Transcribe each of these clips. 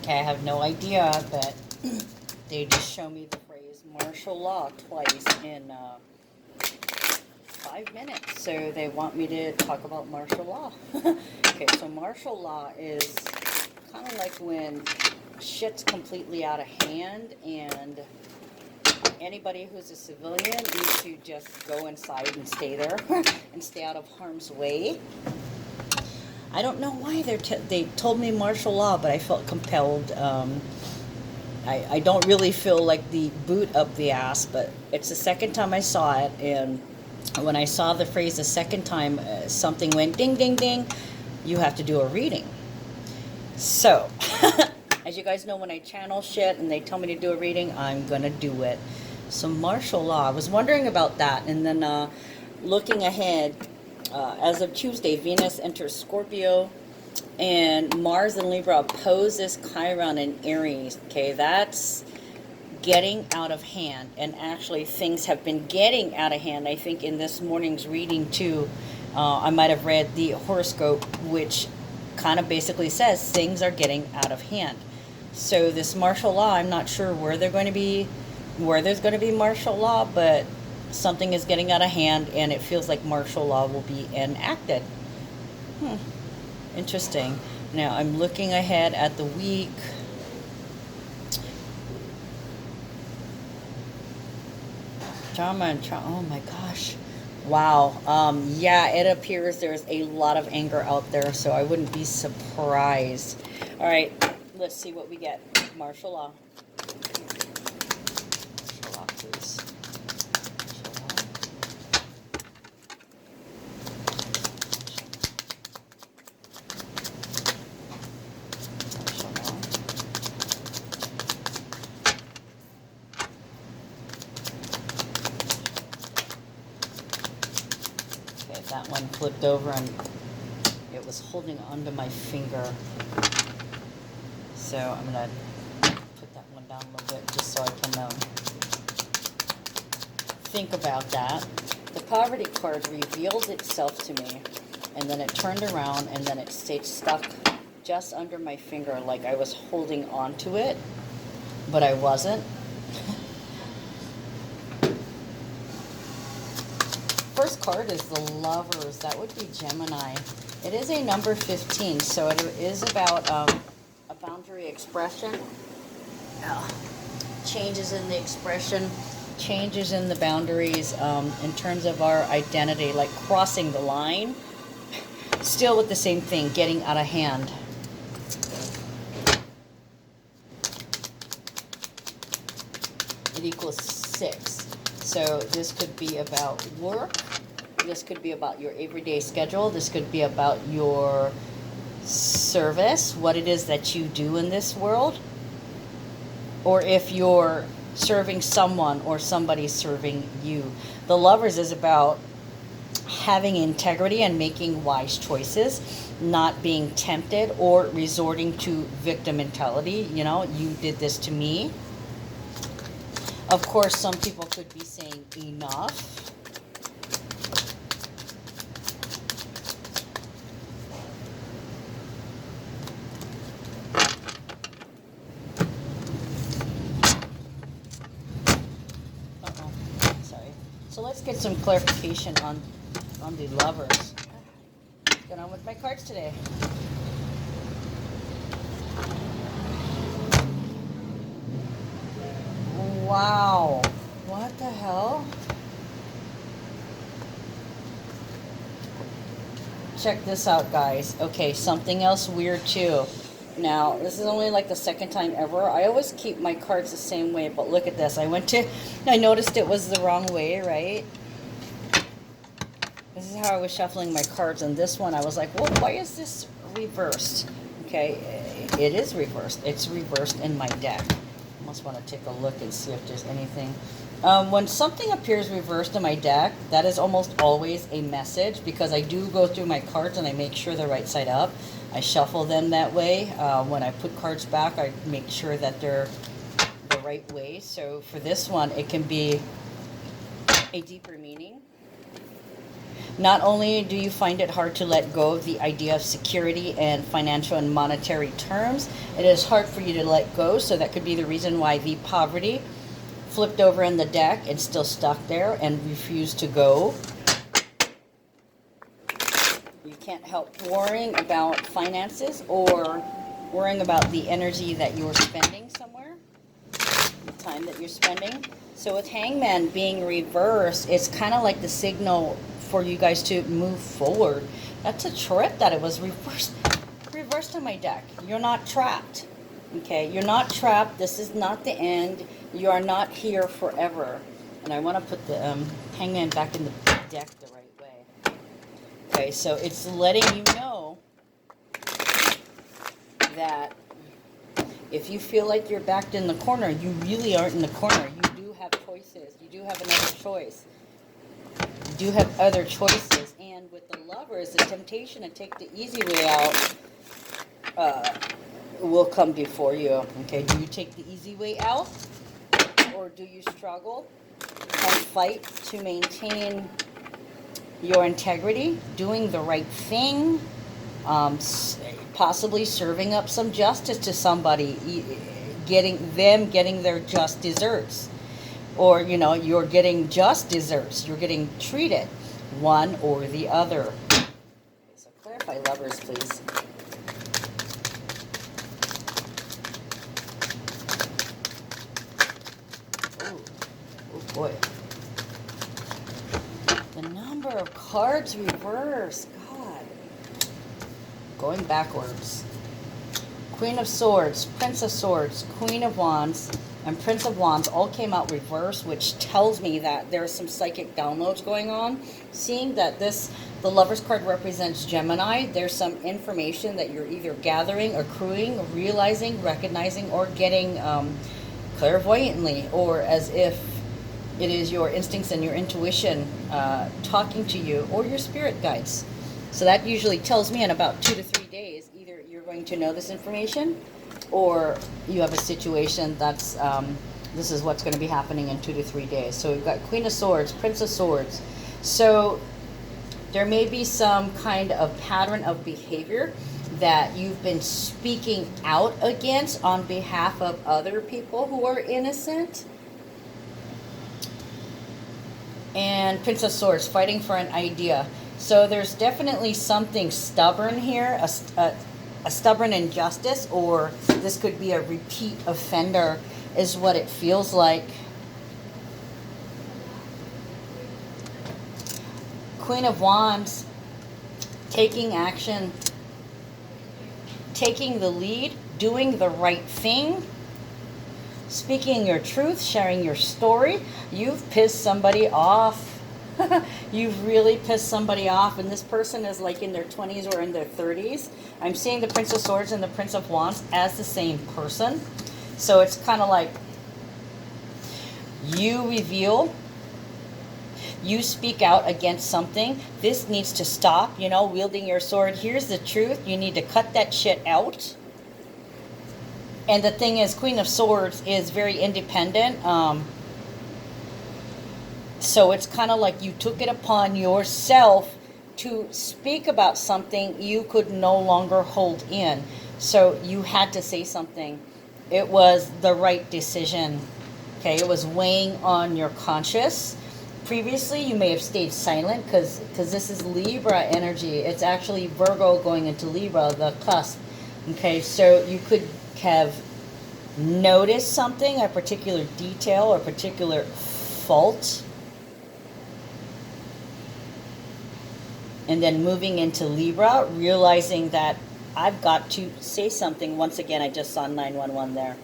Okay, I have no idea, but they just show me the phrase martial law twice in 5 minutes. So they want me to talk about martial law. Okay, so martial law is kind of like when shit's completely out of hand and anybody who's a civilian needs to just go inside and stay there and stay out of harm's way. I don't know why they told me martial law, but I felt compelled. I don't really feel like the boot up the ass, but it's the second time I saw it, and when I saw the phrase the second time, something went ding, ding, ding. You have to do a reading. So, as you guys know, when I channel shit and they tell me to do a reading, I'm gonna do it. So martial law, I was wondering about that, and then looking ahead, as of Tuesday, Venus enters Scorpio, and Mars and Libra opposes Chiron and Aries. Okay, that's getting out of hand, and actually things have been getting out of hand. I think in this morning's reading too, I might have read the horoscope, which kind of basically says things are getting out of hand. So this martial law, I'm not sure where there's going to be martial law, but something is getting out of hand, and it feels like martial law will be enacted. Interesting. Now I'm looking ahead at the week. Drama and trauma. Oh my gosh. Wow. Yeah, it appears there's a lot of anger out there, so I wouldn't be surprised. All right, let's see what we get. Martial law. Martial law, please. That one flipped over and it was holding onto my finger. So I'm going to put that one down a little bit just so I can think about that. The poverty card revealed itself to me, and then it turned around and then it stayed stuck just under my finger like I was holding onto it, but I wasn't. First card is the Lovers. That would be Gemini. It is a number 15, so it is about a boundary expression. Changes in the expression, changes in the boundaries in terms of our identity, like crossing the line. Still with the same thing, getting out of hand. It equals 6. So this could be about work. This could be about your everyday schedule. This could be about your service, what it is that you do in this world. Or if you're serving someone or somebody's serving you. The Lovers is about having integrity and making wise choices, not being tempted or resorting to victim mentality. You know, you did this to me. Of course, some people could be saying enough. Uh-oh, sorry. So let's get some clarification on the Lovers. What's going on with my cards today? Wow. What the hell? Check this out, guys. Okay, something else weird too. Now, this is only like the second time ever. I always keep my cards the same way, but look at this. I noticed it was the wrong way, right? This is how I was shuffling my cards, and this one I was like, well, why is this reversed? Okay, it is reversed. It's reversed in my deck. I must want to take a look and see if there's anything. When something appears reversed in my deck, that is almost always a message, because I do go through my cards and I make sure they're right side up. I shuffle them that way. When I put cards back, I make sure that they're the right way. So for this one, it can be a deeper meaning. Not only do you find it hard to let go of the idea of security and financial and monetary terms, it is hard for you to let go. So that could be the reason why the poverty flipped over in the deck and still stuck there and refused to go. You can't help worrying about finances or worrying about the energy that you're spending somewhere, the time that you're spending. So with Hangman being reversed, it's kind of like the signal for you guys to move forward. That's a trip that it was reversed on my deck. You're not trapped. Okay, you're not trapped. This is not the end. You are not here forever. And I want to put the Hangman back in the deck the right way. Okay, so it's letting you know that if you feel like you're backed in the corner, you really aren't in the corner. You do have choices. You do have another choice. You do have other choices. And with the Lovers, the temptation to take the easy way out will come before you. Okay, do you take the easy way out? Or do you struggle and fight to maintain your integrity, doing the right thing, possibly serving up some justice to somebody, getting their just desserts, or you're getting just desserts, you're getting treated, one or the other. Okay, so clarify, Lovers, please. Oh boy. The number of cards reversed. God. Going backwards. Queen of Swords, Prince of Swords, Queen of Wands, and Prince of Wands all came out reversed, which tells me that there's some psychic downloads going on. Seeing that the Lovers card represents Gemini, there's some information that you're either gathering, accruing, realizing, recognizing, or getting clairvoyantly, or as if it is your instincts and your intuition talking to you, or your spirit guides. So that usually tells me in about 2 to 3 days, either you're going to know this information, or you have a situation that's, this is what's going to be happening in 2 to 3 days. So we've got Queen of Swords, Prince of Swords. So there may be some kind of pattern of behavior that you've been speaking out against on behalf of other people who are innocent. And Prince of Swords, fighting for an idea. So there's definitely something stubborn here, a stubborn injustice, or this could be a repeat offender, is what it feels like. Queen of Wands, taking action, taking the lead, doing the right thing, speaking your truth, sharing your story. You've pissed somebody off. You've really pissed somebody off, and this person is like in their 20s or in their 30s. I'm seeing the Prince of Swords and the Prince of Wands as the same person. So it's kind of like you reveal, you speak out against something. This needs to stop, wielding your sword. Here's the truth. You need to cut that shit out. And the thing is, Queen of Swords is very independent. So it's kind of like you took it upon yourself to speak about something you could no longer hold in. So you had to say something. It was the right decision. Okay, it was weighing on your conscience. Previously, you may have stayed silent because this is Libra energy. It's actually Virgo going into Libra, the cusp. Okay, so you could have noticed something, a particular detail or particular fault, and then moving into Libra, realizing that I've got to say something. Once again, I just saw 911 there.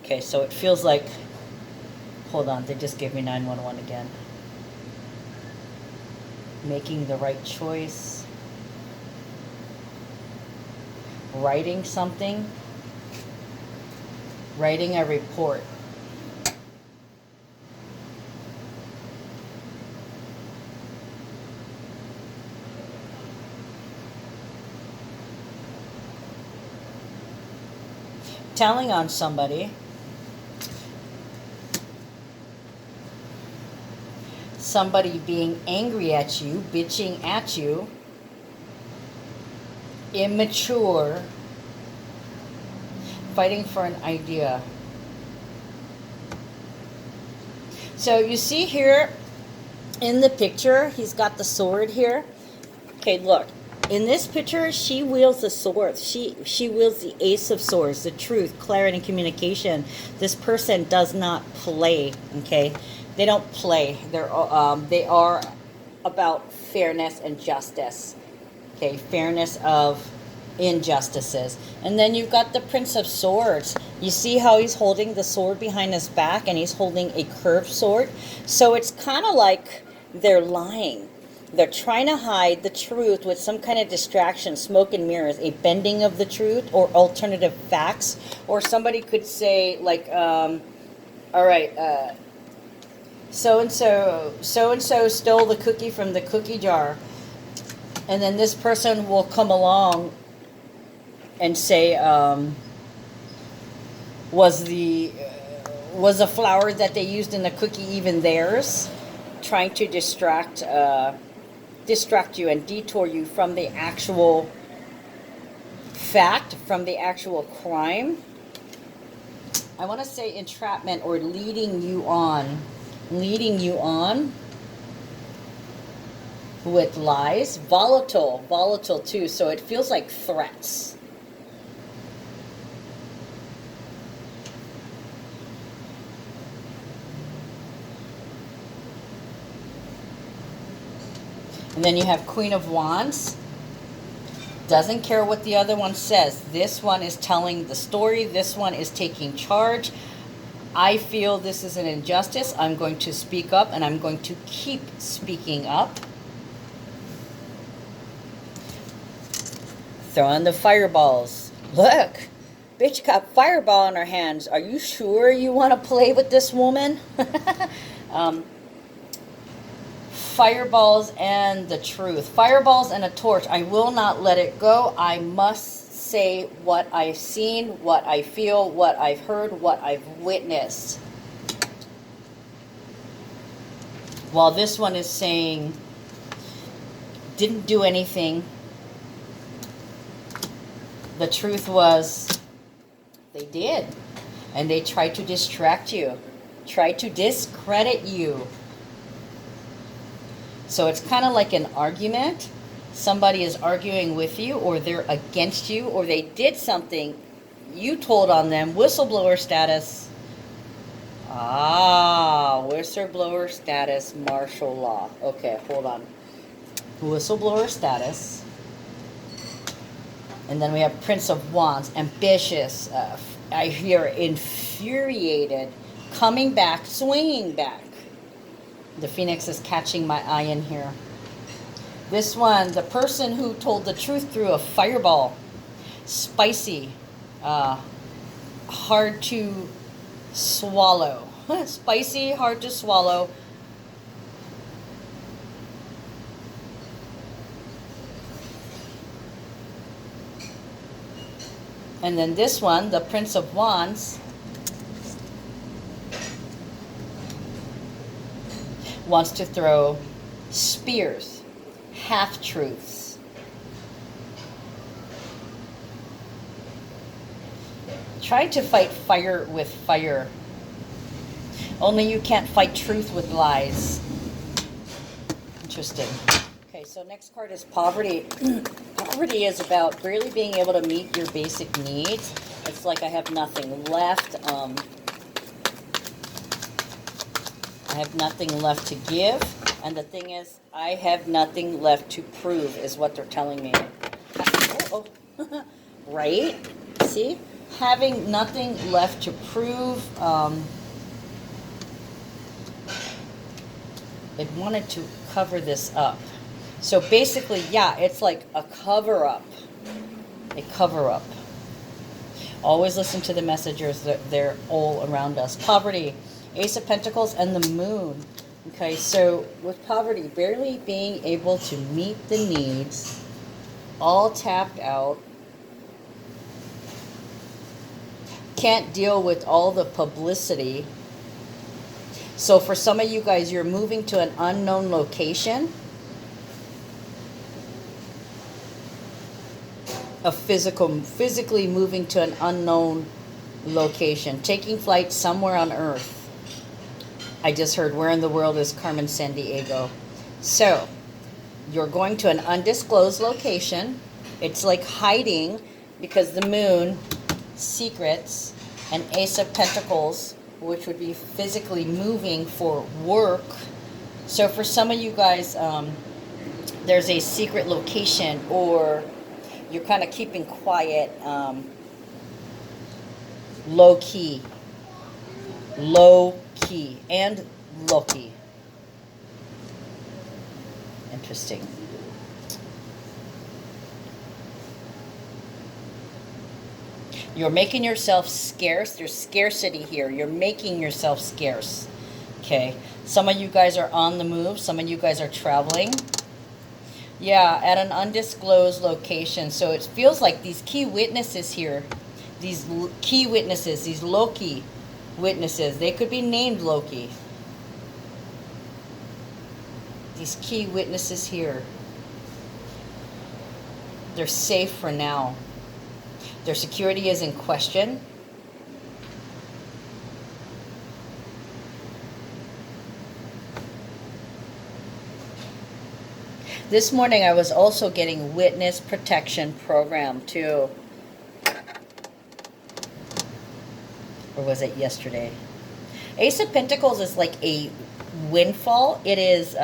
Okay, so it feels like, hold on, they just gave me 911 again. Making the right choice. Writing something. Writing a report. Telling on somebody. somebody being angry at you, bitching at you, immature, fighting for an idea. So you see here in the picture, he's got the sword here. Okay, look. In this picture, she wields the sword. She wields the Ace of Swords, the truth, clarity, and communication. This person does not play, okay? They don't play. They are about fairness and justice, okay? Fairness of injustices. And then you've got the Prince of Swords. You see how he's holding the sword behind his back, and he's holding a curved sword? So it's kind of like they're lying. They're trying to hide the truth with some kind of distraction, smoke and mirrors, a bending of the truth, or alternative facts. Or somebody could say, like, all right, so-and-so stole the cookie from the cookie jar. And then this person will come along and say, was the flour that they used in the cookie even theirs? Trying to distract you and detour you from the actual fact, from the actual crime. I want to say entrapment, or leading you on with lies. Volatile too, so it feels like threats. And then you have Queen of Wands. Doesn't care what the other one says. This one is telling the story. This one is taking charge. I feel this is an injustice. I'm going to speak up, and I'm going to keep speaking up. Throwing the fireballs. Look, bitch got fireball in her hands. Are you sure you want to play with this woman? Fireballs and the truth. Fireballs and a torch. I will not let it go. I must say what I've seen, what I feel, what I've heard, what I've witnessed. While this one is saying, didn't do anything. The truth was, they did. And they tried to distract you. Tried to discredit you. So it's kind of like an argument. Somebody is arguing with you, or they're against you, or they did something you told on them. Whistleblower status. Whistleblower status, martial law. Okay, hold on. Whistleblower status. And then we have Prince of Wands, ambitious. I hear infuriated, coming back, swinging back. The Phoenix is catching my eye in here. This one, the person who told the truth threw a fireball. Spicy. Hard to swallow. Spicy, hard to swallow. And then this one, the Prince of Wands, wants to throw spears, half-truths. Try to fight fire with fire. Only you can't fight truth with lies. Interesting. Okay, so next card is poverty. Poverty is about barely being able to meet your basic needs. It's like I have nothing left. I have nothing left to give. And the thing is, I have nothing left to prove, is what they're telling me. Right? See? Having nothing left to prove. It wanted to cover this up. So basically, yeah, it's like a cover-up. A cover-up. Always listen to the messengers. They're all around us. Poverty. Ace of Pentacles and the Moon. Okay, so with poverty, barely being able to meet the needs, all tapped out, can't deal with all the publicity, So for some of you guys, you're moving to an unknown location. Physically moving to an unknown location. Taking flight somewhere on Earth. I just heard, where in the world is Carmen Sandiego? So, you're going to an undisclosed location. It's like hiding because the moon, secrets, and Ace of Pentacles, which would be physically moving for work. So for some of you guys, there's a secret location, or you're kind of keeping quiet, low key, and low-key. Interesting. You're making yourself scarce. There's scarcity here. You're making yourself scarce. Okay. Some of you guys are on the move. Some of you guys are traveling. Yeah, at an undisclosed location. So it feels like these key witnesses here, these key witnesses, these Loki witnesses, they could be named Loki. These key witnesses here, they're safe for now. Their security is in question. This morning I was also getting witness protection program too. Or was it yesterday? Ace of Pentacles is like a windfall. It is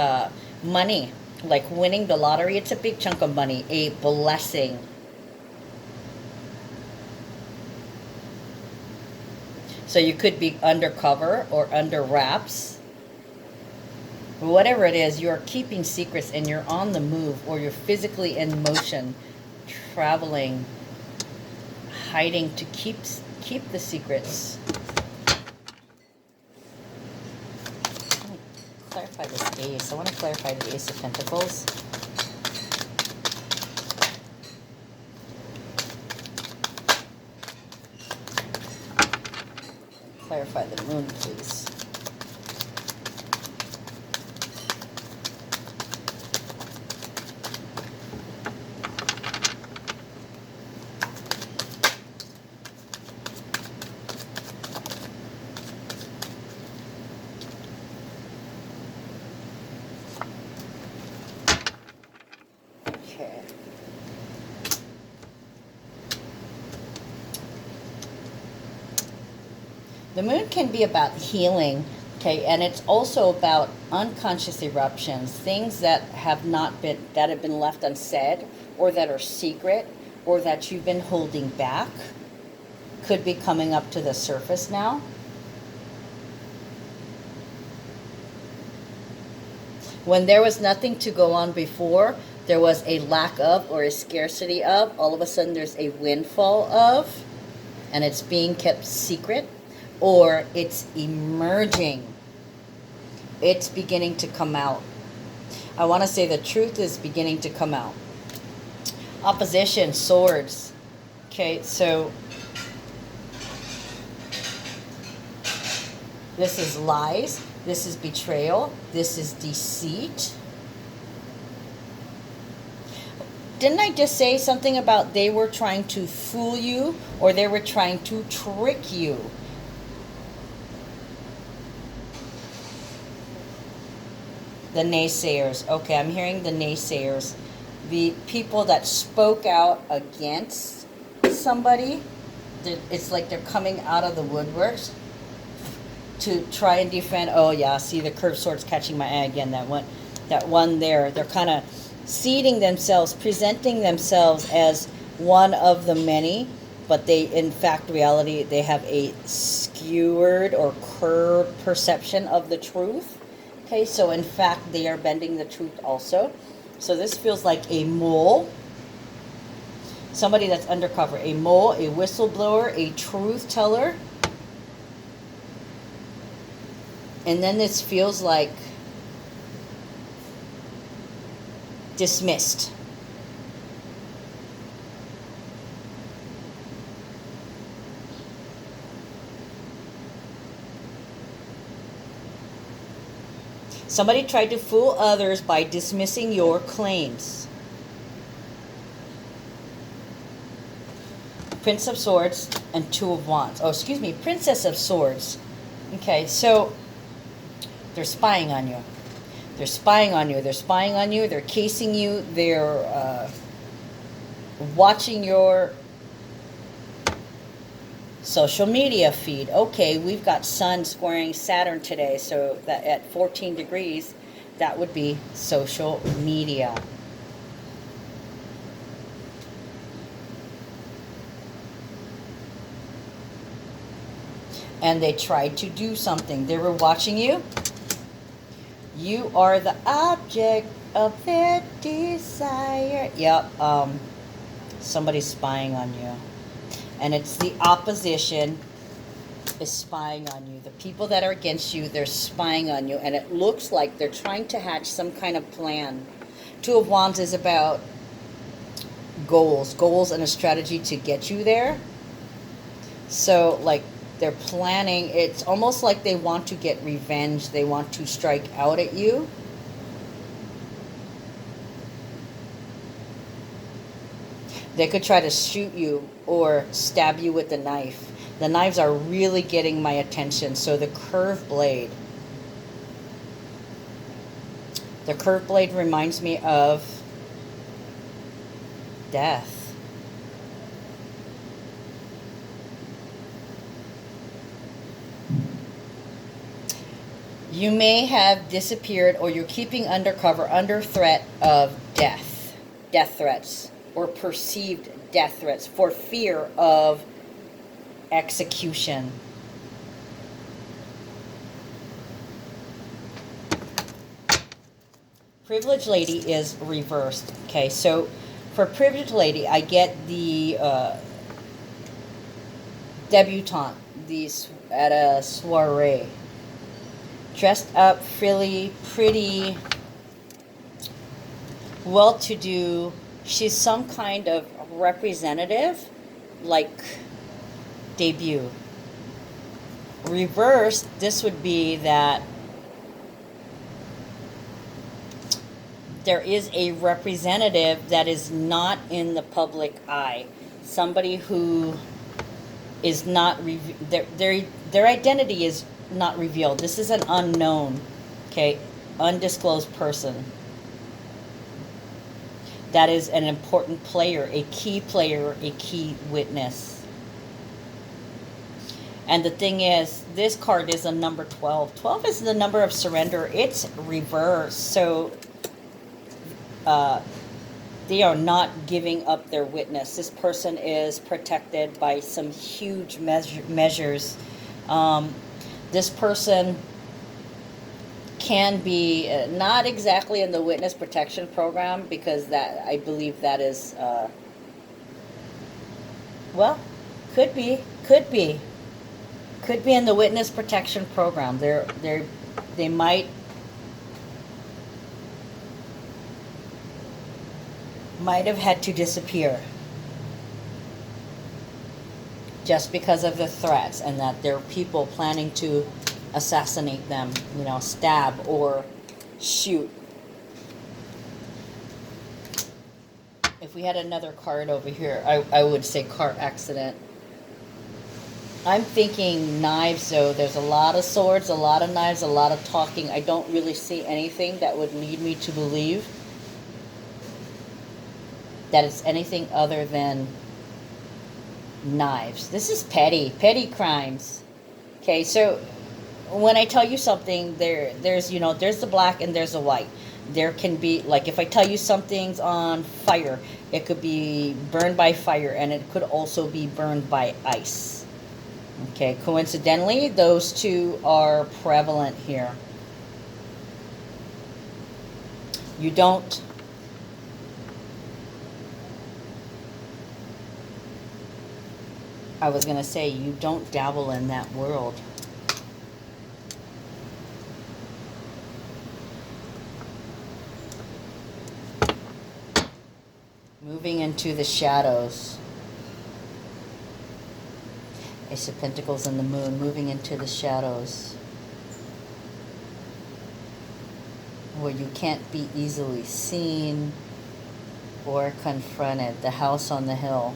money, like winning the lottery. It's a big chunk of money, a blessing. So you could be undercover or under wraps. Whatever it is, you're keeping secrets and you're on the move, or you're physically in motion, traveling, hiding to keep the secrets. Clarify this ace. I want to clarify the Ace of Pentacles. Clarify the moon, please. The moon can be about healing, okay, and it's also about unconscious eruptions, things that have been left unsaid, or that are secret, or that you've been holding back, could be coming up to the surface now. When there was nothing to go on before, there was a lack of or a scarcity of, all of a sudden there's a windfall of, and it's being kept secret. Or it's emerging. It's beginning to come out. I want to say the truth is beginning to come out. Opposition, swords. Okay, so this is lies. This is betrayal. This is deceit. Didn't I just say something about they were trying to fool you, or they were trying to trick you? The naysayers. Okay, I'm hearing the naysayers. The people that spoke out against somebody. It's like they're coming out of the woodworks to try and defend. Oh yeah, see the curved sword's catching my eye again. That one there. They're kind of seating themselves, presenting themselves as one of the many, but they, in fact, reality, they have a skewered or curved perception of the truth. Okay, so in fact, they are bending the truth also. So this feels like a mole. Somebody that's undercover. A mole, a whistleblower, a truth teller. And then this feels like dismissed. Somebody tried to fool others by dismissing your claims. Prince of Swords and Two of Wands. Oh, excuse me, Princess of Swords. Okay, so they're spying on you. They're spying on you. They're spying on you. They're casing you. They're watching your social media feed. Okay, we've got Sun squaring Saturn today, so that at 14 degrees, that would be social media. And they tried to do something. They were watching you. You are the object of their desire. Yep, somebody's spying on you. And it's the opposition is spying on you. The people that are against you, they're spying on you. And it looks like they're trying to hatch some kind of plan. Two of Wands is about goals and a strategy to get you there. So, like, they're planning. It's almost like they want to get revenge. They want to strike out at you. They could try to shoot you or stab you with a knife. The knives are really getting my attention. So the curved blade. The curved blade reminds me of death. You may have disappeared, or you're keeping undercover under threat of death. Death threats, or perceived death threats for fear of execution. Privileged Lady is reversed. Okay, so for Privileged Lady, I get the debutante, these at a soiree. Dressed up, frilly, pretty, well-to-do. She's some kind of representative, like debut. Reversed, this would be that there is a representative that is not in the public eye. Somebody who is not, their identity is not revealed. This is an unknown, okay, undisclosed person. That is an important player, a key witness. And the thing is, this card is a number 12. 12 is the number of surrender. It's reversed. So they are not giving up their witness. This person is protected by some huge measures. This person can be not exactly in the witness protection program, because that, I believe that is, well, could be in the witness protection program. They might have had to disappear just because of the threats, and that there are people planning to assassinate them, you know, stab or shoot. If we had another card over here, I would say car accident. I'm thinking knives, though. There's a lot of swords, a lot of knives, a lot of talking. I don't really see anything that would lead me to believe that it's anything other than knives. This is petty crimes. Okay, so when I tell you something, there's, you know, there's the black and there's the white. There can be, like, if I tell you something's on fire, it could be burned by fire, and it could also be burned by ice. Okay, coincidentally, those two are prevalent here. You don't I was going to say, you don't dabble in that world. Moving into the shadows. Ace of Pentacles and the Moon, moving into the shadows. where you can't be easily seen or confronted. The house on the hill.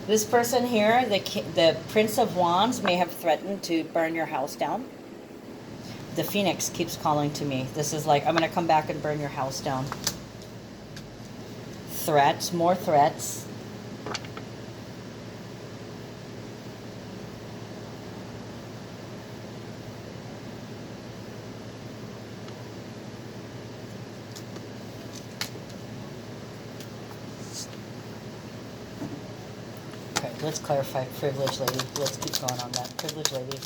This person here, the Prince of Wands, may have threatened to burn your house down. The Phoenix keeps calling to me. This is like, I'm going to come back and burn your house down. Threats, more threats. Okay, let's clarify privilege lady. Let's keep going on that. Privilege lady.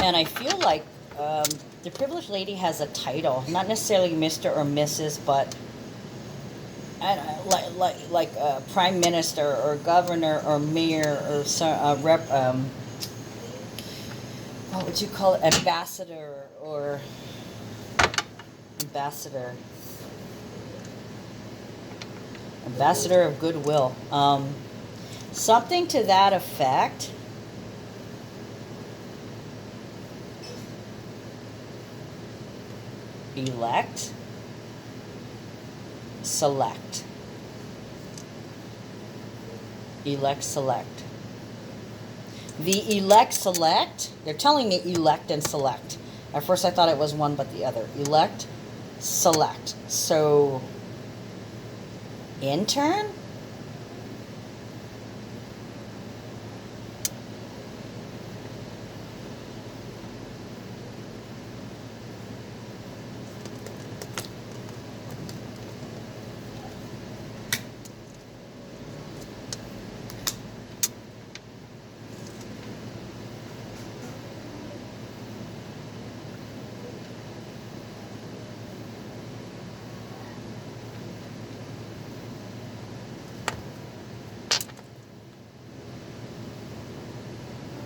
And I feel like the privileged lady has a title, not necessarily Mr. or Mrs., but like a prime minister or governor or mayor or what would you call it? Ambassador or ambassador of goodwill. Something to that effect. Elect, select. Elect, select. The elect, select, they're telling me elect and select. At first I thought it was one but the other. Elect, select. So, intern?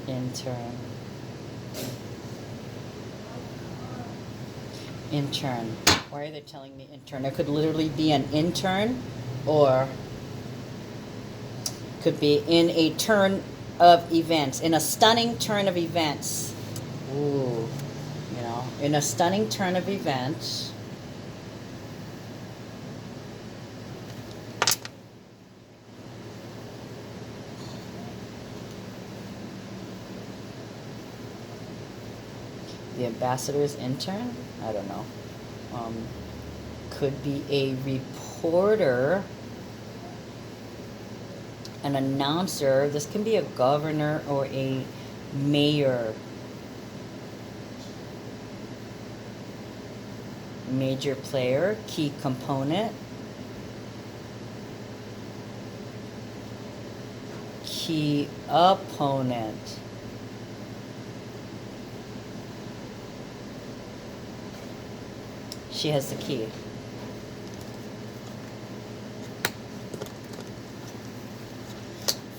Intern. Intern. Why are they telling me intern? It could literally be an intern, or could be in a turn of events, in a stunning turn of events. Ooh, you know, in a stunning turn of events. The ambassador's intern? I don't know. Could be a reporter, an announcer. This can be a governor or a mayor. Major player, key component. Key opponent. She has the key.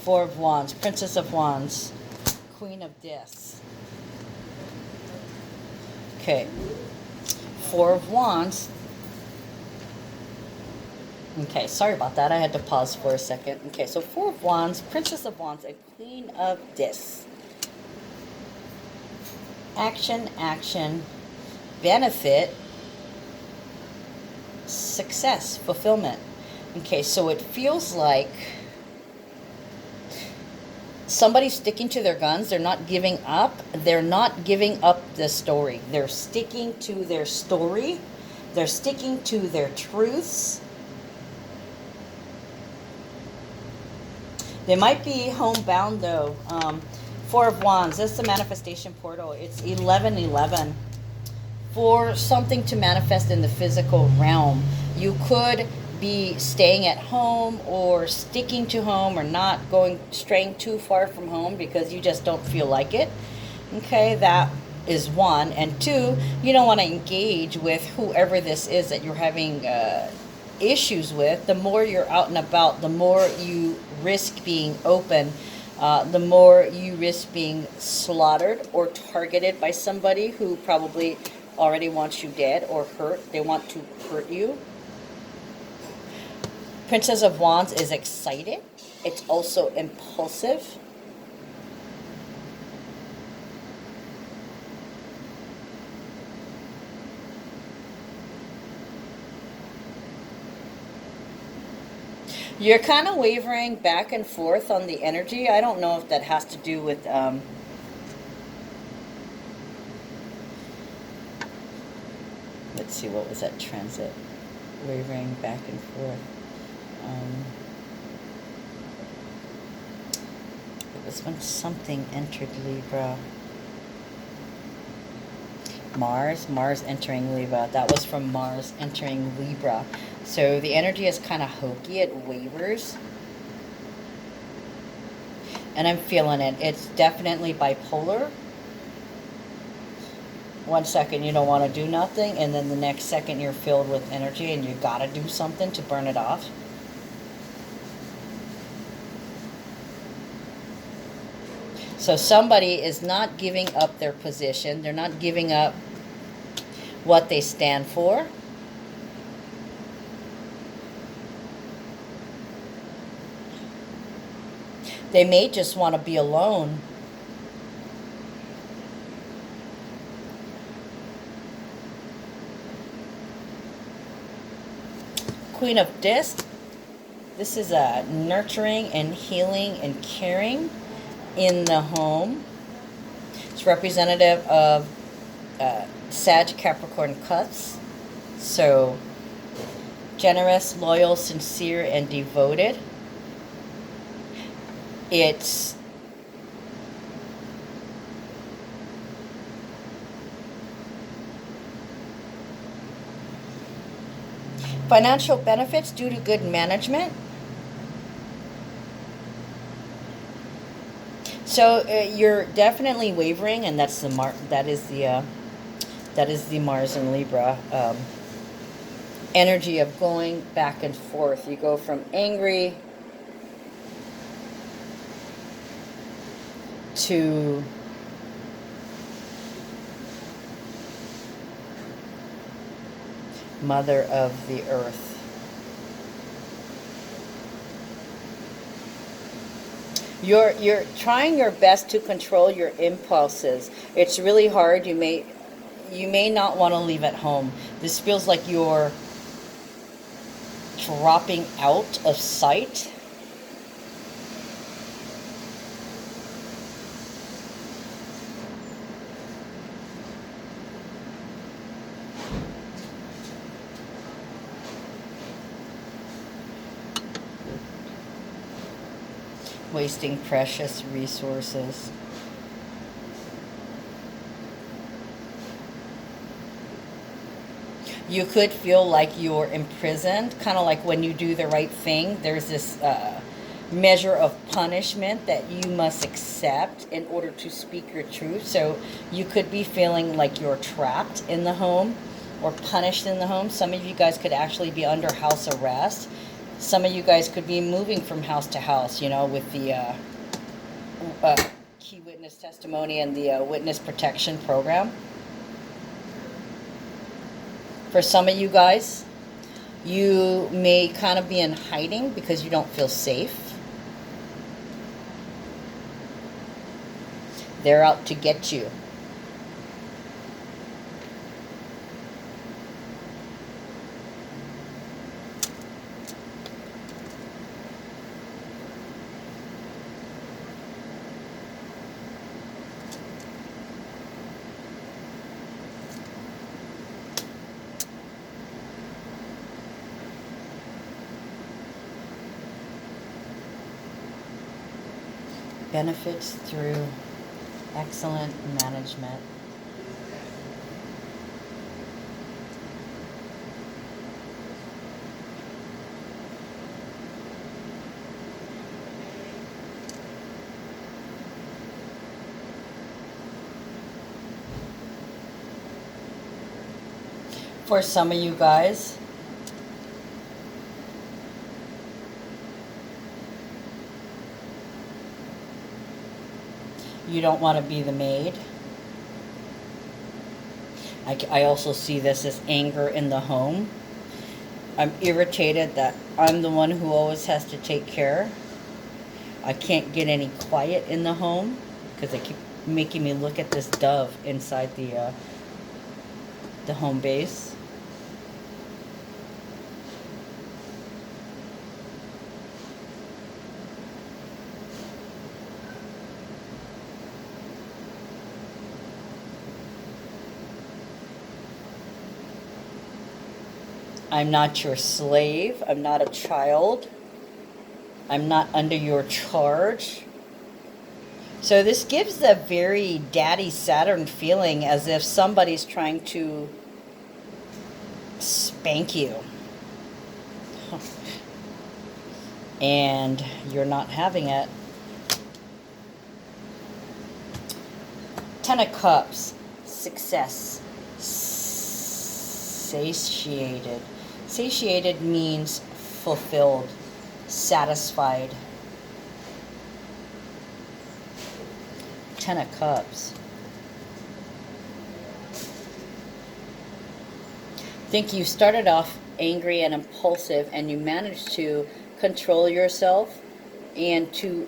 Four of Wands, Princess of Wands, Queen of Discs. Okay. Four of Wands. Okay, sorry about that. I had to pause for a second. Okay, so Four of Wands, Princess of Wands, and Queen of Discs. Action, action, benefit, success, fulfillment. Okay, so it feels like somebody's sticking to their guns. They're not giving up. They're not giving up the story. They're sticking to their story. They're sticking to their truths. They might be homebound though. Four of Wands, that's the manifestation portal. It's 1111. For something to manifest in the physical realm, you could be staying at home or sticking to home or not straying too far from home because you just don't feel like it. Okay, that is one. And two, you don't want to engage with whoever this is that you're having issues with. The more you're out and about, the more you risk being open, the more you risk being slaughtered or targeted by somebody who probably already wants you dead or hurt. They want to hurt you. Princess of Wands is excited. It's also impulsive. You're kind of wavering back and forth on the energy. I don't know if that has to do with let's see, what was that transit? Wavering back and forth. It was when something entered Libra. Mars entering Libra. That was from Mars entering Libra. So the energy is kind of hokey. It wavers. And I'm feeling it. It's definitely bipolar. 1 second you don't want to do nothing, and then the next second you're filled with energy and you gotta do something to burn it off. So somebody is not giving up their position. They're not giving up what they stand for. They may just want to be alone. Queen of Discs. This is a nurturing and healing and caring in the home. It's representative of Sag, Capricorn, Cups. So generous, loyal, sincere, and devoted. It's financial benefits due to good management. So you're definitely wavering, and that's the that is the Mars in Libra energy of going back and forth. You go from angry to Mother of the Earth. You're trying your best to control your impulses. It's really hard. You may not want to leave at home. This feels like you're dropping out of sight. Wasting precious resources. You could feel like you're imprisoned, kind of like when you do the right thing. There's this measure of punishment that you must accept in order to speak your truth. So you could be feeling like you're trapped in the home or punished in the home. Some of you guys could actually be under house arrest. Some of you guys could be moving from house to house, you know, with the key witness testimony and the witness protection program. For some of you guys, you may kind of be in hiding because you don't feel safe. They're out to get you. Benefits through excellent management. For some of you guys, you don't want to be the maid. I also see this as anger in the home. I'm irritated that I'm the one who always has to take care. I can't get any quiet in the home because they keep making me look at this dove inside the home base. I'm not your slave. I'm not a child. I'm not under your charge. So this gives a very Daddy Saturn feeling, as if somebody's trying to spank you. And you're not having it. Ten of Cups. Success. Satiated. Satiated means fulfilled, satisfied. Ten of Cups. I think you started off angry and impulsive, and you managed to control yourself and to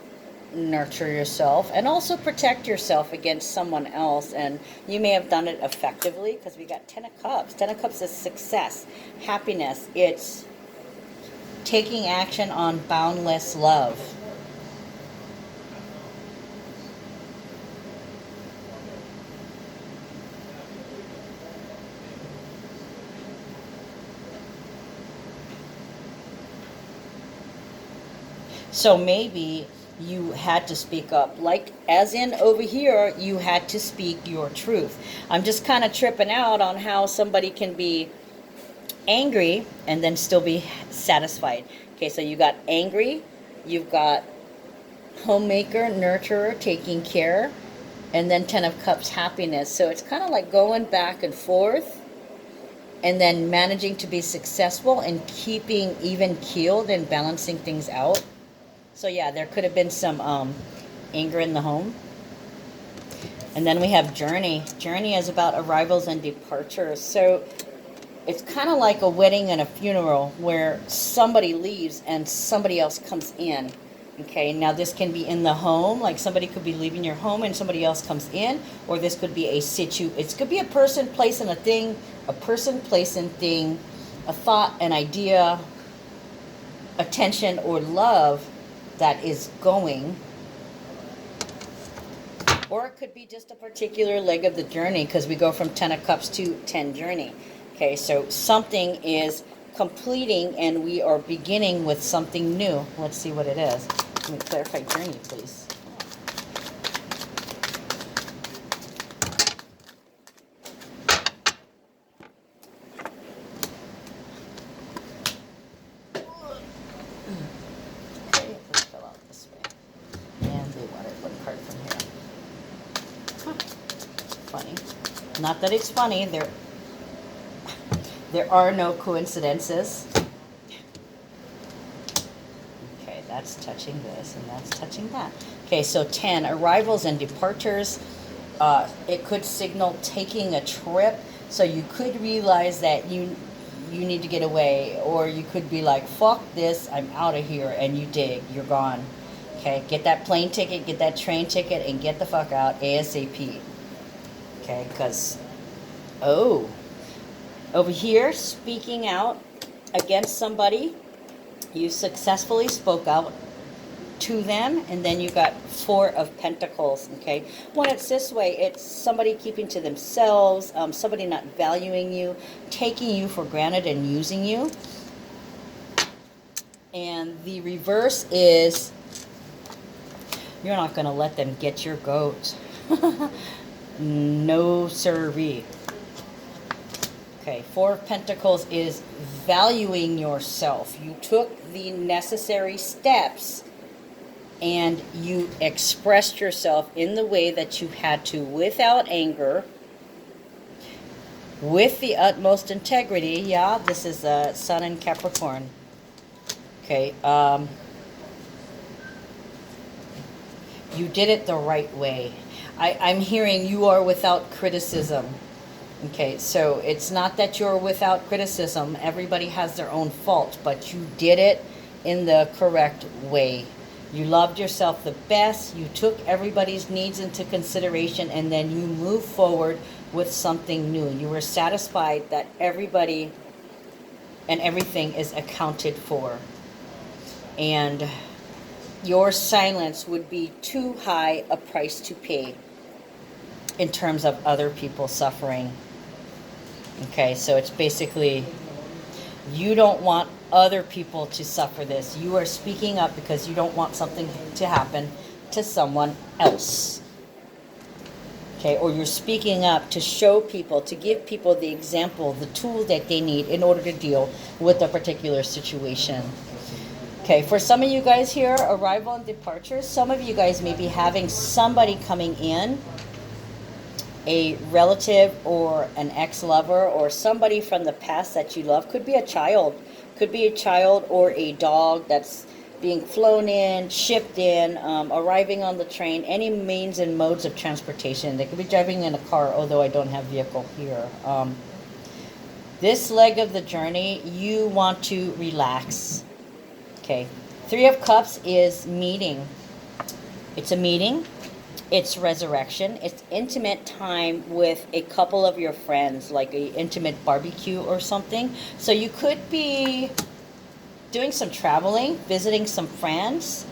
nurture yourself and also protect yourself against someone else. And you may have done it effectively, because we got Ten of Cups. Ten of Cups is success, happiness. It's taking action on boundless love. So maybe you had to speak up, like as in over here, you had to speak your truth. I'm just kind of tripping out on how somebody can be angry and then still be satisfied. Okay, so you got angry, you've got homemaker, nurturer, taking care, and then Ten of Cups, happiness. So it's kind of like going back and forth and then managing to be successful and keeping even keeled and balancing things out. So yeah, there could have been some anger in the home. And then we have journey. Journey is about arrivals and departures. So it's kind of like a wedding and a funeral, where somebody leaves and somebody else comes in. Okay, now this can be in the home, like somebody could be leaving your home and somebody else comes in, or this could be a it could be a person, place, and a thing, a person, place, and thing, a thought, an idea, attention, or love that is going. Or it could be just a particular leg of the journey, because we go from Ten of Cups to 10 journey. Okay, so something is completing and we are beginning with something new. Let's see what it is. Let me clarify journey, please. Okay, let's fill out this way. And they wanted one card from here. Huh. Funny. Not that it's funny, there are no coincidences. Okay, that's touching this and that's touching that. Okay, so 10, arrivals and departures. It could signal taking a trip. So you could realize that you need to get away, or you could be like, fuck this, I'm out of here, and you dig, you're gone. Okay, get that plane ticket, get that train ticket, and get the fuck out ASAP. Okay, because, oh, over here, speaking out against somebody, you successfully spoke out to them, and then you got Four of Pentacles. Okay, when it's this way, it's somebody keeping to themselves, somebody not valuing you, taking you for granted and using you. And the reverse is, you're not going to let them get your goat. No sirree. Okay, Four of Pentacles is valuing yourself. You took the necessary steps and you expressed yourself in the way that you had to, without anger, with the utmost integrity. Yeah, this is Sun in Capricorn. Okay, you did it the right way. I'm hearing you are without criticism. Okay, so it's not that you're without criticism. Everybody has their own fault, but you did it in the correct way. You loved yourself the best. You took everybody's needs into consideration, and then you moved forward with something new. You were satisfied that everybody and everything is accounted for. And your silence would be too high a price to pay in terms of other people suffering. Okay, so it's basically, you don't want other people to suffer this. You are speaking up because you don't want something to happen to someone else. Okay, or you're speaking up to show people, to give people the example, the tool that they need in order to deal with a particular situation. Okay, for some of you guys here, arrival and departure, some of you guys may be having somebody coming in, a relative or an ex-lover or somebody from the past that you love. Could be a child. Could be a child or a dog that's being flown in, shipped in, arriving on the train, any means and modes of transportation. They could be driving in a car, although I don't have vehicle here. This leg of the journey, you want to relax. Okay. Three of Cups is meeting. It's a meeting. It's resurrection. It's intimate time with a couple of your friends, like a intimate barbecue or something. So you could be doing some traveling, visiting some friends.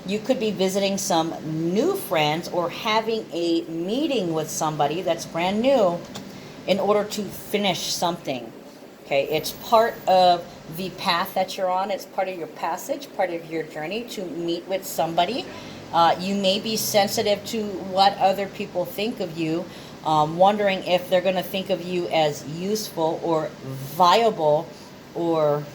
You could be visiting some new friends or having a meeting with somebody that's brand new in order to finish something. Okay, it's part of the path that you're on. It's part of your passage, part of your journey to meet with somebody. You may be sensitive to what other people think of you, wondering if they're going to think of you as useful or viable or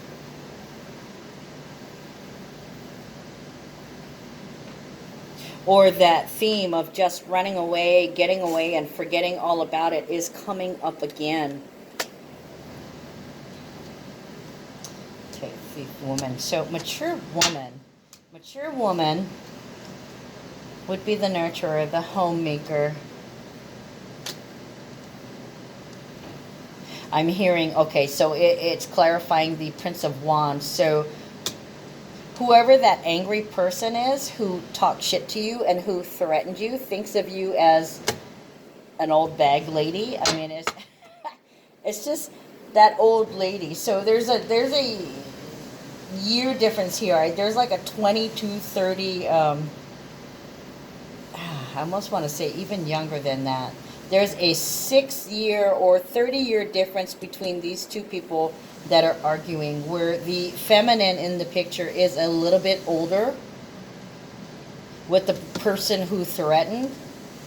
that theme of just running away, getting away, and forgetting all about it is coming up again. Okay, Thief woman. So mature woman would be the nurturer, the homemaker. I'm hearing, okay, so it's clarifying the Prince of Wands. So whoever that angry person is who talked shit to you and who threatened you thinks of you as an old bag lady. I mean, it's just that old lady. So there's a year difference here. Right? There's like a 22, 30, I almost want to say even younger than that. There's a 6-year or 30-year difference between these two people that are arguing, where the feminine in the picture is a little bit older. With the person who threatened,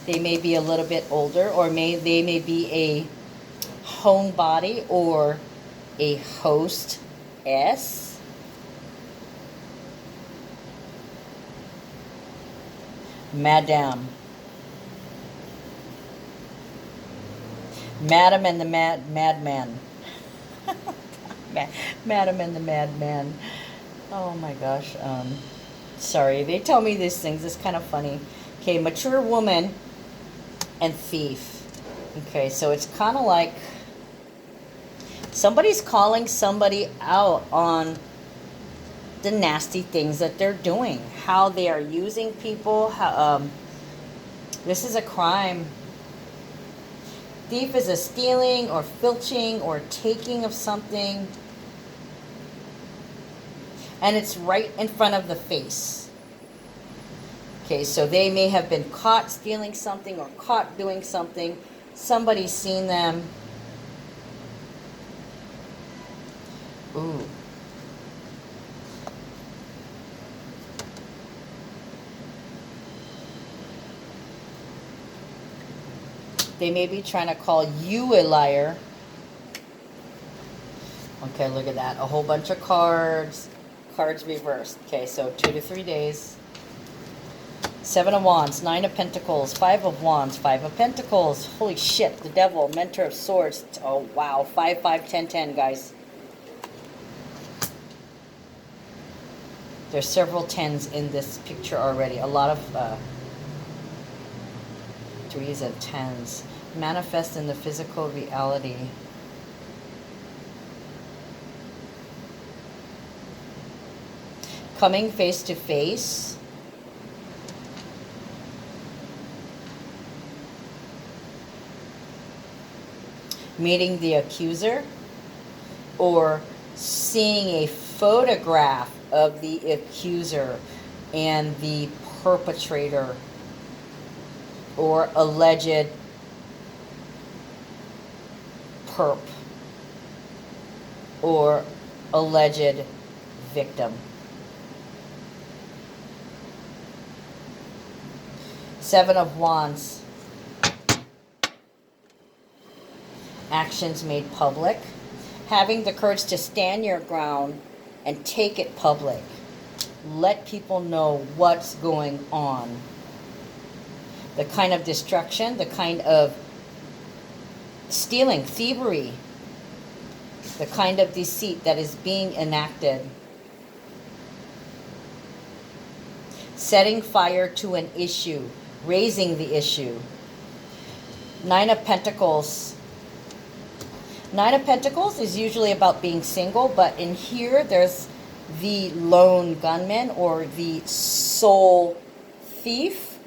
they may be a little bit older, or they may be a homebody or a hostess. Madame and the madman. Madam and the madman. Oh my gosh. Sorry, they tell me these things. It's kind of funny. Okay, mature woman and thief. Okay, so it's kind of like somebody's calling somebody out on the nasty things that they're doing, how they are using people. How, this is a crime. Thief is a stealing or filching or taking of something. And it's right in front of the face. Okay, so they may have been caught stealing something or caught doing something. Somebody's seen them. Ooh. They may be trying to call you a liar. Okay, look at that. A whole bunch of cards. Cards reversed. Okay, so 2 to 3 days. 7 of Wands, 9 of Pentacles, 5 of Wands, 5 of Pentacles. Holy shit, the Devil, Mentor of Swords. Oh, wow. 5, 5, 10, 10, guys. There's several 10s in this picture already. A lot of 3s and 10s. Manifest in the physical reality. Coming face to face. Meeting the accuser. Or seeing a photograph of the accuser and the perpetrator or alleged perp or alleged victim. Seven of Wands. Actions made public. Having the courage to stand your ground and take it public. Let people know what's going on. The kind of destruction, the kind of stealing, thievery, the kind of deceit that is being enacted. Setting fire to an issue, raising the issue. Nine of Pentacles. Nine of Pentacles is usually about being single, but in here there's the lone gunman or the soul thief,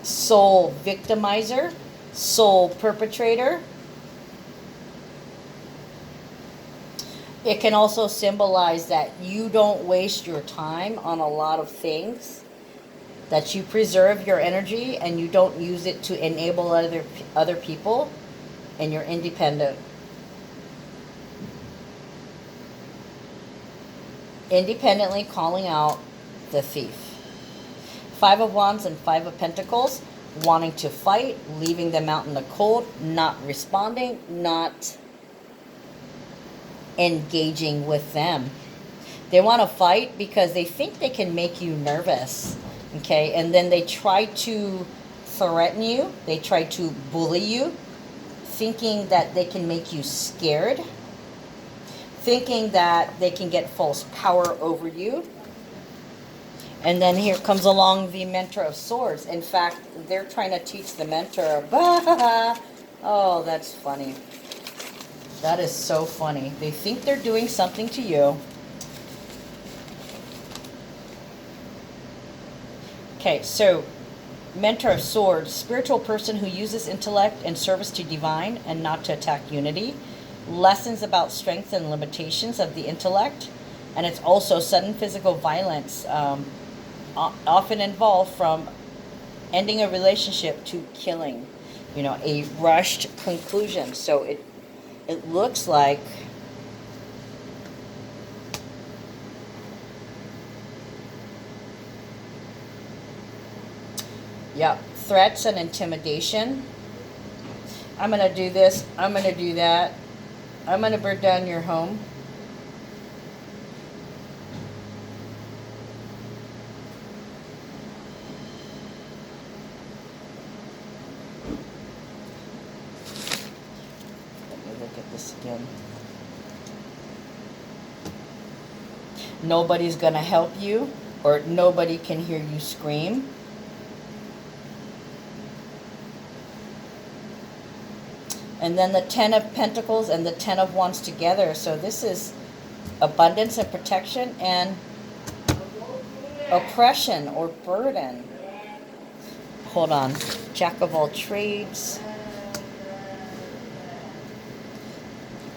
soul victimizer, soul perpetrator. It can also symbolize that you don't waste your time on a lot of things, that you preserve your energy and you don't use it to enable other people, and you're independent. Independently calling out the thief. Five of Wands and Five of Pentacles, wanting to fight, leaving them out in the cold, not responding, not engaging with them. They want to fight because they think they can make you nervous. Okay, and then they try to threaten you. They try to bully you, thinking that they can make you scared, thinking that they can get false power over you. And then here comes along the Mentor of Swords. In fact, they're trying to teach the Mentor. Oh, that's funny. That is so funny. They think they're doing something to you. Okay, so Mentor of Swords, spiritual person who uses intellect and service to divine and not to attack unity. Lessons about strengths and limitations of the intellect. And it's also sudden physical violence, often involved from ending a relationship to killing. You know, a rushed conclusion. So it looks like threats and intimidation. I'm going to do this. I'm going to do that. I'm going to burn down your home. Let me look at this again. Nobody's going to help you, or nobody can hear you scream. And then the Ten of Pentacles and the Ten of Wands together. So this is abundance and protection and oppression or burden. Hold on. Jack of all trades.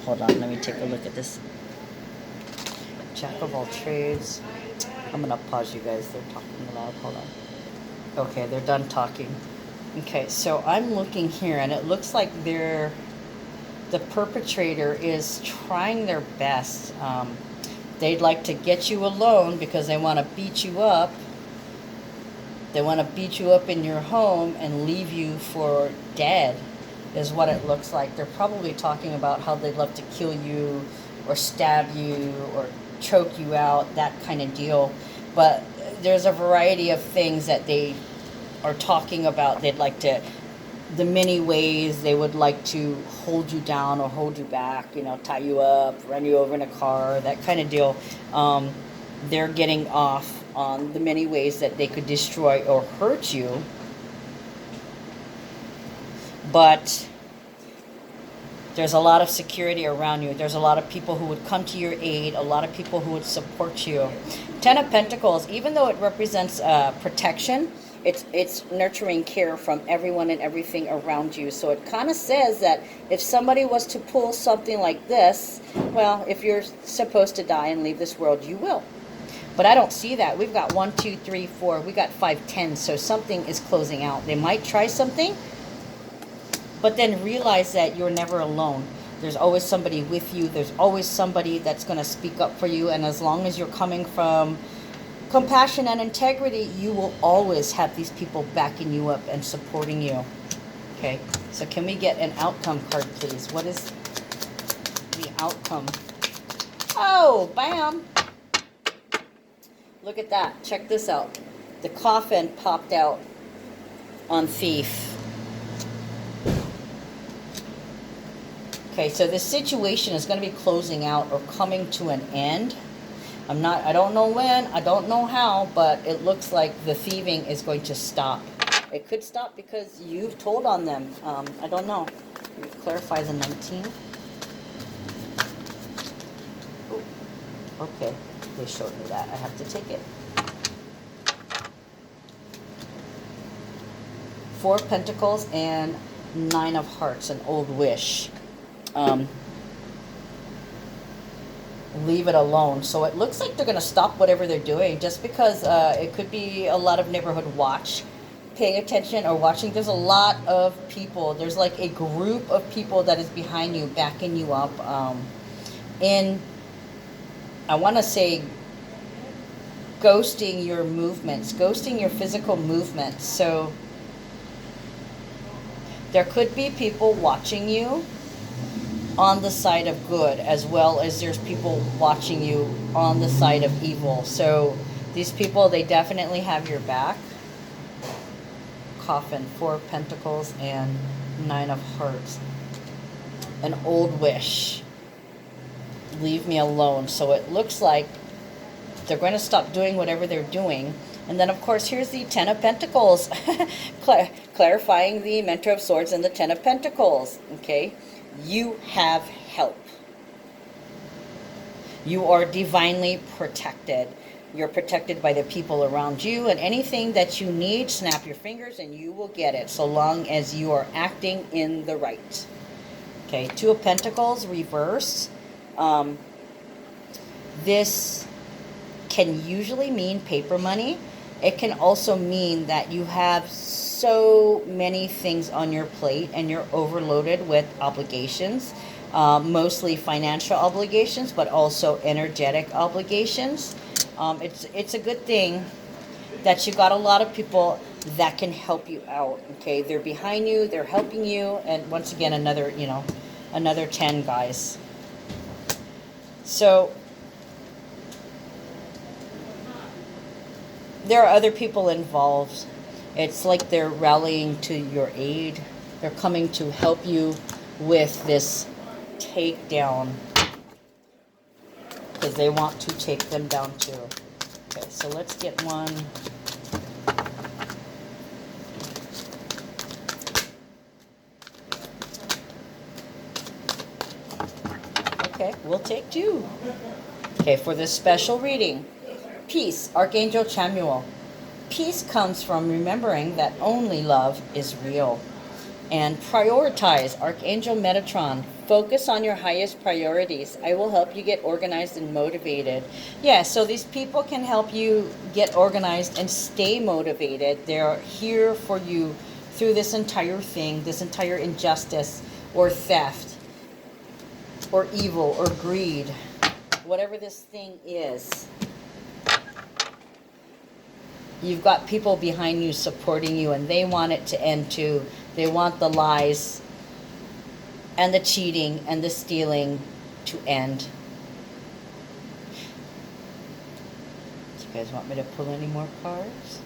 Hold on. Let me take a look at this. Jack of all trades. I'm going to pause you guys. They're talking loud. Hold on. Okay, they're done talking. Okay, so I'm looking here, and it looks like the perpetrator is trying their best. They'd like to get you alone because they want to beat you up. They want to beat you up in your home and leave you for dead, is what it looks like. They're probably talking about how they'd love to kill you or stab you or choke you out, that kind of deal. But there's a variety of things that they are talking about. They'd like to, the many ways they would like to hold you down or hold you back, you know, tie you up, run you over in a car, that kind of deal. They're getting off on the many ways that they could destroy or hurt you. But there's a lot of security around you. There's a lot of people who would come to your aid, a lot of people who would support you. Ten of Pentacles, even though it represents protection, it's nurturing care from everyone and everything around you. So it kind of says that if somebody was to pull something like this, well, if you're supposed to die and leave this world, you will. But I don't see that. We've got 1, 2, 3, 4. We got 5, 10. So something is closing out. They might try something, but then realize that you're never alone. There's always somebody with you. There's always somebody that's going to speak up for you. And as long as you're coming from compassion and integrity, you will always have these people backing you up and supporting you. Okay, so can we get an outcome card, please? What is the outcome? Oh, bam. Look at that. Check this out. The coffin popped out on Thief. Okay, so this situation is going to be closing out or coming to an end. I don't know when, I don't know how, but it looks like the thieving is going to stop. It could stop because you've told on them. I don't know. Clarify the 19. Ooh, okay, they showed me that. I have to take it. 4 of Pentacles and 9 of Hearts, an old wish. Leave it alone. So it looks like they're going to stop whatever they're doing just because it could be a lot of neighborhood watch, paying attention or watching. There's a lot of people. There's like a group of people that is behind you, backing you up. I want to say ghosting your movements, ghosting your physical movements. So there could be people watching you on the side of good, as well as there's people watching you on the side of evil. So these people, they definitely have your back. Coffin, 4 of Pentacles and 9 of Hearts. An old wish. Leave me alone. So it looks like they're going to stop doing whatever they're doing. And then, of course, here's the 10 of Pentacles. Clarifying the Mentor of Swords and the 10 of Pentacles. Okay? You have help. You are divinely protected. You're protected by the people around you, and anything that you need, snap your fingers and you will get it, so long as you are acting in the right. Okay, 2 of Pentacles, reverse. This can usually mean paper money. It can also mean that you have so many things on your plate and you're overloaded with obligations, mostly financial obligations, but also energetic obligations. It's a good thing that you got a lot of people that can help you out. Okay, they're behind you, they're helping you, and once again, another 10, guys. So there are other people involved. It's like they're rallying to your aid. They're coming to help you with this takedown, because they want to take them down too. Okay, so let's get one. Okay, we'll take 2. Okay, for this special reading, peace, Archangel Chamuel. Peace comes from remembering that only love is real. And prioritize, Archangel Metatron. Focus on your highest priorities. I will help you get organized and motivated. Yeah, so these people can help you get organized and stay motivated. They're here for you through this entire thing, this entire injustice or theft or evil or greed, whatever this thing is. You've got people behind you supporting you, and they want it to end too. They want the lies and the cheating and the stealing to end. Do you guys want me to pull any more cards?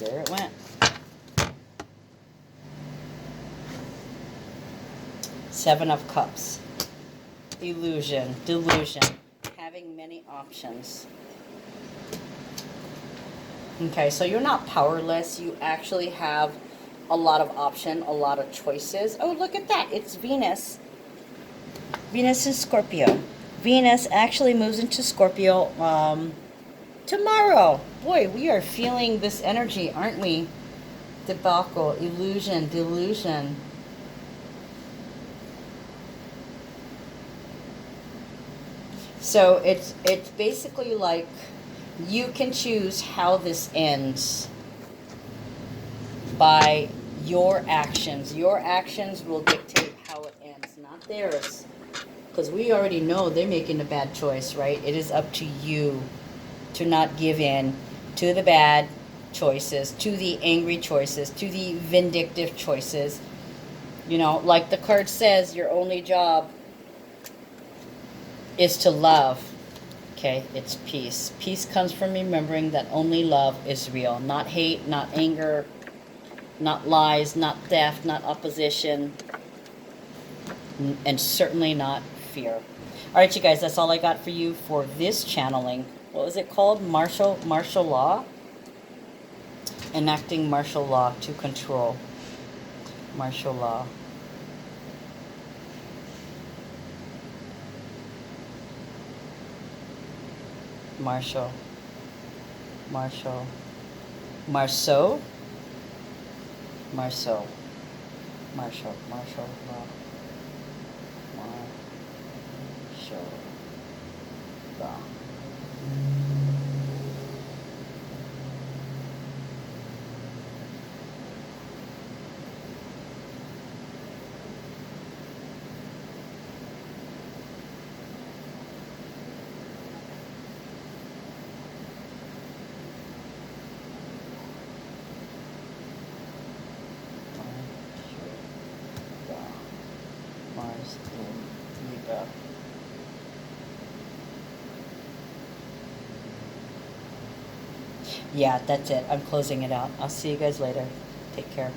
There it went. Seven of Cups. Illusion, delusion, having many options. Okay, so you're not powerless. You actually have a lot of option, a lot of choices. Oh, look at that. It's Venus. Venus in Scorpio. Venus actually moves into Scorpio tomorrow. Boy, we are feeling this energy, aren't we? Debacle, illusion, delusion. So it's basically like you can choose how this ends by your actions. Your actions will dictate how it ends, not theirs. Because we already know they're making a bad choice, right? It is up to you to not give in to the bad choices, to the angry choices, to the vindictive choices. You know, like the card says, your only job is to love. Okay, it's peace. Peace comes from remembering that only love is real. Not hate, not anger, not lies, not theft, not opposition, and certainly not fear. All right, you guys, that's all I got for you for this channeling. What was it called? Martial law? Enacting martial law to control. Martial law. Martial. Martial. Marceau? Marceau. Martial. Martial law. Martial law. Mars in Libra. Yeah, that's it. I'm closing it out. I'll see you guys later. Take care.